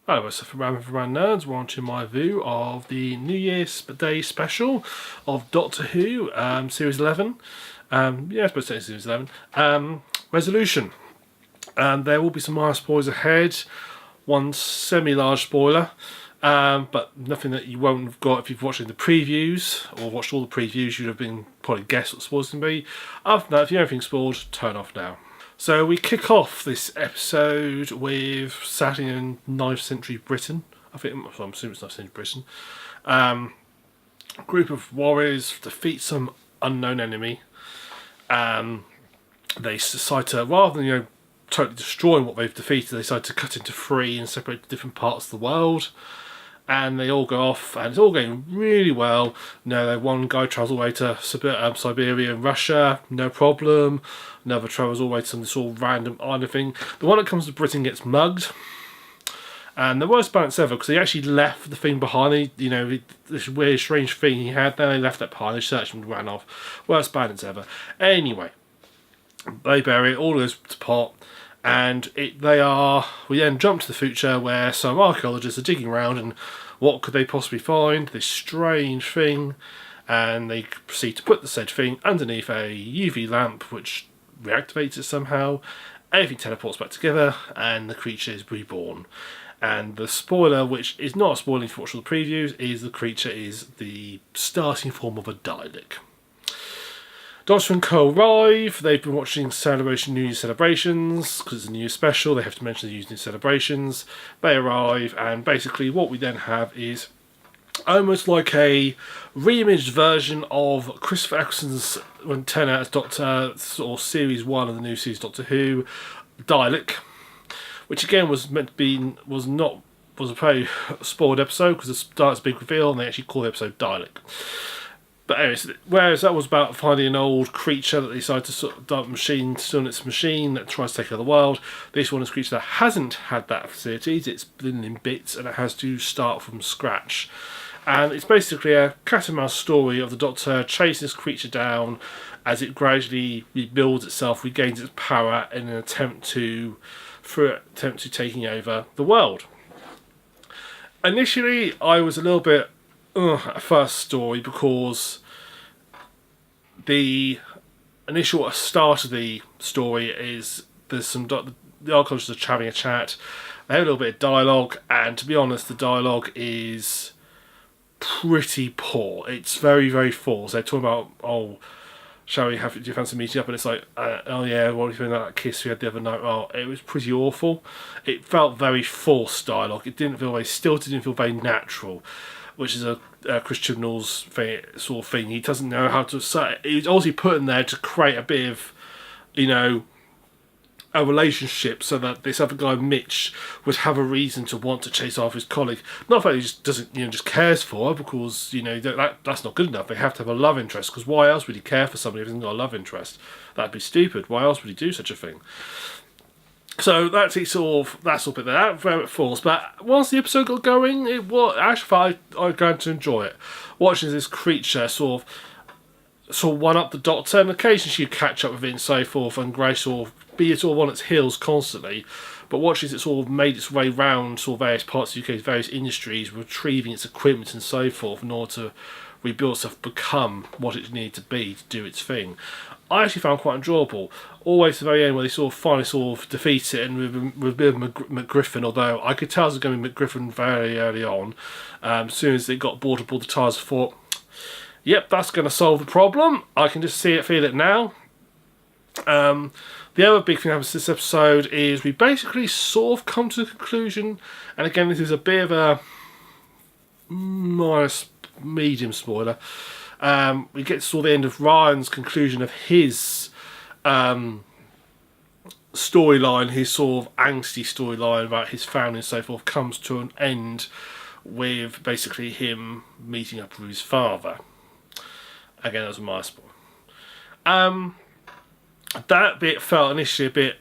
Hello, TheSuffolkRam for Ram Nerds. We're on to my review of the New Year's Day special of Doctor Who, Series 11. I suppose it's Series 11. Resolution. There will be some minor spoilers ahead. One semi-large spoiler, but nothing that you won't have got if you've watched the previews or watched all the previews. You'd have been probably guessed what the spoilers can be. After that, if you know anything spoiled, turn off now. So we kick off this episode with setting in 9th century Britain. I'm assuming it's 9th century Britain. A group of warriors defeat some unknown enemy. They decide to, rather than totally destroying what they've defeated, they decide to cut into three and separate to different parts of the world. And they all go off, and it's all going really well. One guy travels all the way to Siberia and Russia, no problem. Another travels all the way to some sort of random island thing. The one that comes to Britain gets mugged. And the worst balance ever, because he actually left the thing behind. This weird, strange thing he had there, he left that behind, they searched him and ran off. Worst balance ever. Anyway, they bury it, all goes to pot. And we then jump to the future where some archaeologists are digging around and what could they possibly find? This strange thing. And they proceed to put the said thing underneath a UV lamp which reactivates it somehow. Everything teleports back together and the creature is reborn. And the spoiler, which is not a spoiler if you watch all the previews, is the creature is the starting form of a Dalek. Doctor and Co arrive. They've been watching New Year celebrations because it's a New Year special. They have to mention the New Year celebrations. They arrive, and basically what we then have is almost like a re-imaged version of Christopher Eccleston's antenna as Doctor, or Series 1 of the new series Doctor Who, Dalek, which again was meant to be was a very spoiled episode because it starts a big reveal and they actually call the episode Dalek. But anyways, whereas that was about finding an old creature that they decided to sort of dump still its machine that tries to take over the world, this one is a creature that hasn't had that facilities, it's been in bits and it has to start from scratch. And it's basically a cat and mouse story of the Doctor chasing this creature down as it gradually rebuilds itself, regains its power in an attempt to taking over the world. Initially, I was a little bit at first story because the initial start of the story is the archaeologists are having a chat. They have a little bit of dialogue, and to be honest, the dialogue is pretty poor. It's very, very false. They're talking about, do you fancy meeting up? And it's like, oh yeah, what do you think about that kiss we had the other night? Oh, it was pretty awful. It felt very forced dialogue. It didn't feel very stilted, didn't feel very natural, which is a Chris Chibnall's sort of thing. He doesn't know how to say. He's obviously put in there to create a bit of, a relationship so that this other guy, Mitch, would have a reason to want to chase after his colleague. Not that he just doesn't, just cares for her, because, that's not good enough. They have to have a love interest, because why else would he care for somebody if he hasn't got a love interest? That'd be stupid. Why else would he do such a thing? So that's it, that's all bit there. That very false. But once the episode got going, I was going to enjoy it. Watching this creature sort of one up the Doctor, and occasionally she'd catch up with it and so forth, and Grace sort of be sort of on its heels constantly. But watching it sort of made its way round various parts of the UK, various industries, retrieving its equipment and so forth in order to rebuild itself, become what it needed to be to do its thing. I actually found quite enjoyable. Always to the very end where they finally defeat it, and with a bit of McGriffin, although I could tell it was going to be McGriffin very early on. As soon as they got aboard the TARDIS, I thought, yep, that's going to solve the problem. I can just see it, feel it now. The other big thing that happens this episode is we basically sort of come to the conclusion, and again this is a bit of a medium spoiler. We get to the end of Ryan's conclusion of his storyline, his sort of angsty storyline about his family and so forth, comes to an end with basically him meeting up with his father. Again, that was my spoiler. That bit felt initially a bit.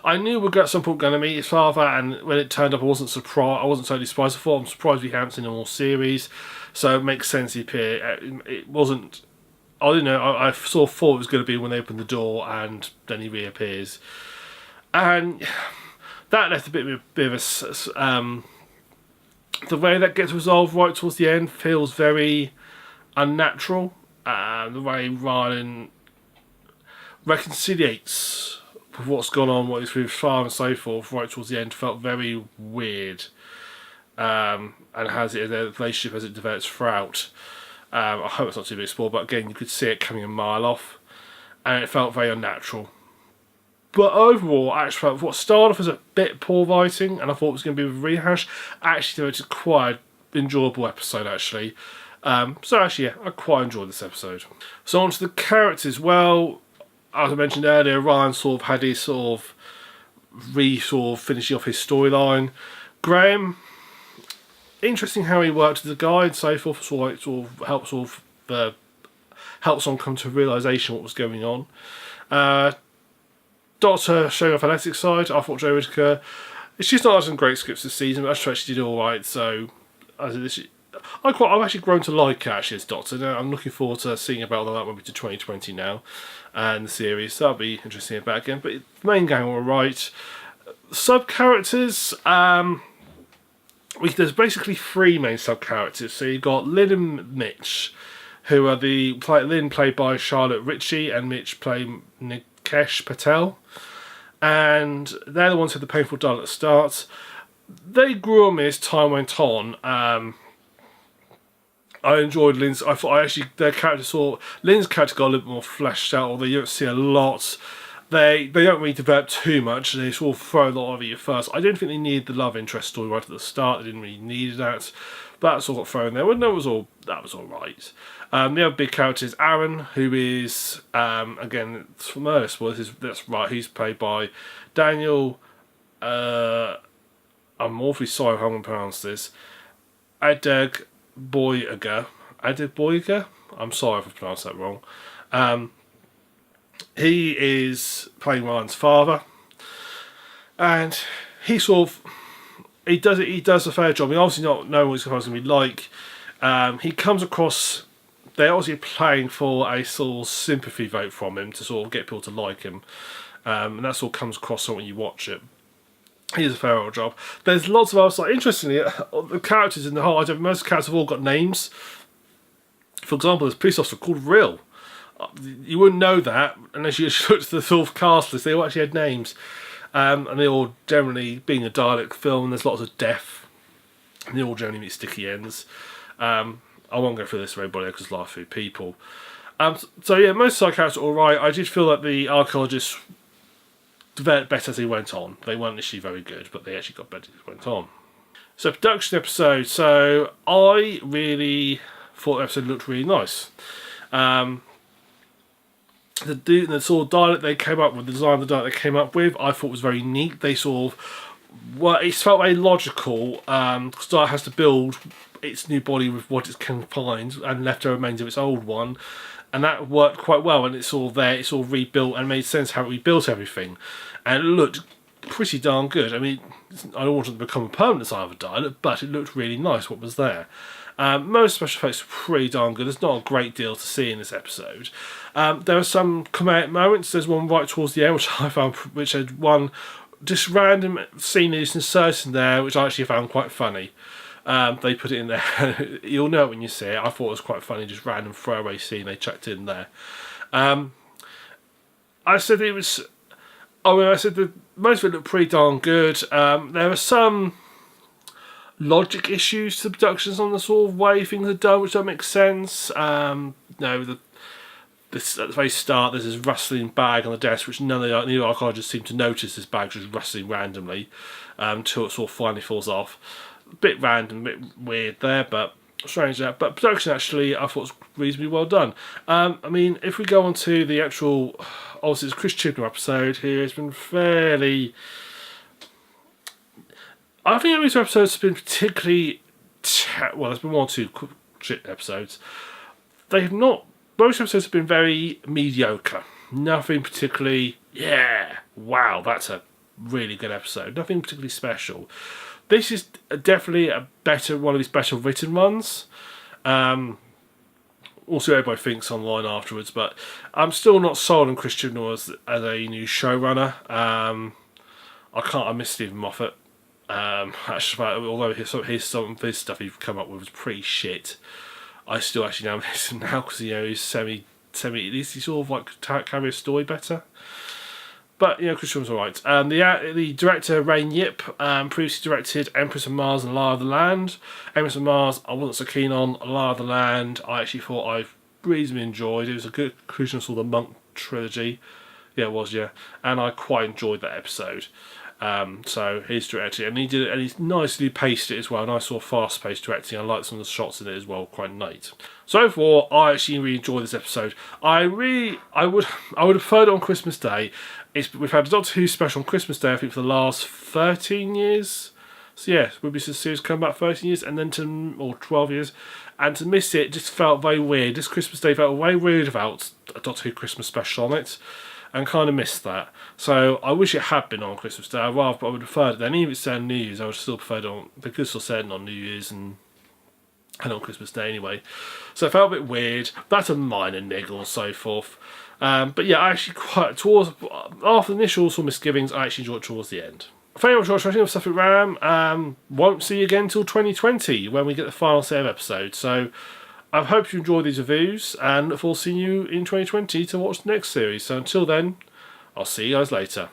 I knew we were at some point going to meet his father, and when it turned up, I wasn't surprised. I wasn't totally surprised. I'm surprised we haven't seen him all series, so it makes sense he appeared. It wasn't. I didn't know. I sort of thought it was going to be when they open the door and then he reappears, and that left a bit of the way that gets resolved right towards the end feels very unnatural. The way Ryan reconciliates with what's gone on, what he's with Farm and so forth, right towards the end felt very weird. And has it their relationship as it develops throughout. I hope it's not too big a spoil, but again, you could see it coming a mile off, and it felt very unnatural. But overall, I actually felt what started off as a bit poor writing, and I thought it was going to be a rehash, actually it's quite an enjoyable episode, actually. So actually, yeah, I quite enjoyed this episode. So on to the characters. Well, as I mentioned earlier, Ryan sort of had his sort of finishing off his storyline. Graham, interesting how he worked as a guide and so forth, helps someone come to a realisation what was going on. Doctor showing off her ethics side. I thought Jo Whittaker, she's not had some great scripts this season, but I thought she did alright, so I've actually grown to like her actually as Doctor. Now I'm looking forward to seeing about that when we to 2020 now and the series, so that'll be interesting about again. But the main gang were right. Sub characters, there's basically three main sub characters. So you've got Lynn and Mitch, who are Lynn played by Charlotte Ritchie and Mitch played Nikesh Patel, and they're the ones who had the painful dial at the start. They grew on me as time went on. I enjoyed Lynn's. I thought their character Lynn's character got a little bit more fleshed out, although you don't see a lot. They don't really develop too much. They sort of throw a lot of it at first. I didn't think they needed the love interest story right at the start. They didn't really need that. But that's all got thrown there. Well, that was all right. The other big character is Aaron, who is again from Ernest. Well, that's right. He's played by Daniel. I'm awfully sorry if I'm going to pronounce this. Adeg Boyega. I'm sorry if I pronounced that wrong. He is playing Ryan's father, and he does a fair job. He obviously not know what he's supposed to be like. He comes across. They're obviously playing for a sort of sympathy vote from him to sort of get people to like him, and that sort of comes across when you watch it. He does a fair old job. There's lots of other interestingly, the characters in the whole. Most characters have all got names. For example, there's a police officer called Rill. You wouldn't know that unless you looked at the sort of cast list. They all actually had names, and they all generally, being a dialect film, there's lots of death, and they all generally meet sticky ends. I won't go through this for everybody because laugh through people. So yeah, most side characters are alright. I did feel that the archaeologists developed better as they went on. They weren't initially very good, but they actually got better as they went on. So production episode. So I really thought the episode looked really nice. The sort of dialect they came up with, the design of the dialect they came up with, I thought was very neat. They sort of, it felt very logical. Because dialect has to build its new body with what it can find and left over remains of its old one, and that worked quite well. And it's all there, it's all rebuilt and made sense how it rebuilt everything, and it looked pretty darn good. I mean, I don't want it to become a permanent design of a dialect, but it looked really nice what was there. Most special effects were pretty darn good. There's not a great deal to see in this episode. There are some comedic moments. There's one right towards the end, which I found, which had one just random scene that's inserted in there, which I actually found quite funny. They put it in there. You'll know it when you see it. I thought it was quite funny, just random throwaway scene they chucked in there. I said it was. I said that most of it looked pretty darn good. There are some logic issues to the productions on the sort of way things are done, which don't make sense. At the very start, there's this rustling bag on the desk, which none of the archaeologists seem to notice. This bag just rustling randomly until it sort of finally falls off. A bit random, a bit weird there, but strange that. But production actually, I thought was reasonably well done. I mean, if we go on to the actual, obviously it's Chris Chibnall episode here. It's been fairly. I think these episodes have been particularly. There's been one or two shit episodes. They have not. Most episodes have been very mediocre. Nothing particularly. Yeah, wow, that's a really good episode. Nothing particularly special. This is definitely one of his better written ones. Also, everybody thinks online afterwards, but I'm still not sold on Chris Chibnall as a new showrunner. I miss Stephen Moffat. Actually, although some of his stuff he's come up with was pretty shit, I still actually now miss him now because he's semi. At least he sort of like carry a story better. But Chris Film's alright. The director Rain Yip previously directed Empress of Mars and Lie of the Land. Empress of Mars I wasn't so keen on. Lie of the Land I actually thought I reasonably enjoyed. It was a good conclusion of the Monk trilogy. Yeah, it was, yeah. And I quite enjoyed that episode. So he's directed, and he nicely paced it as well. Nice sort of fast-paced directing. I like some of the shots in it as well, quite neat. So overall, I actually really enjoyed this episode. I would have preferred it on Christmas Day. We've had a Doctor Who special on Christmas Day, I think, for the last 13 years. So yeah, would be the series come back 13 years, and then or 12 years, and to miss it just felt very weird. This Christmas Day felt way weird without a Doctor Who Christmas special on it. And kind of missed that. So I wish it had been on Christmas Day. I would have preferred it then. Even if it's set on New Year's, I would still prefer it on, because it's still set on New Year's and on Christmas Day anyway. So it felt a bit weird. That's a minor niggle and so forth. But yeah, I actually after the initial sort of misgivings, I actually enjoyed it towards the end. Thank you very much for watching TheSuffolkRam. Won't see you again until 2020 when we get the final set of episodes. So I hope you enjoyed these reviews, and look forward to seeing you in 2020 to watch the next series. So until then, I'll see you guys later.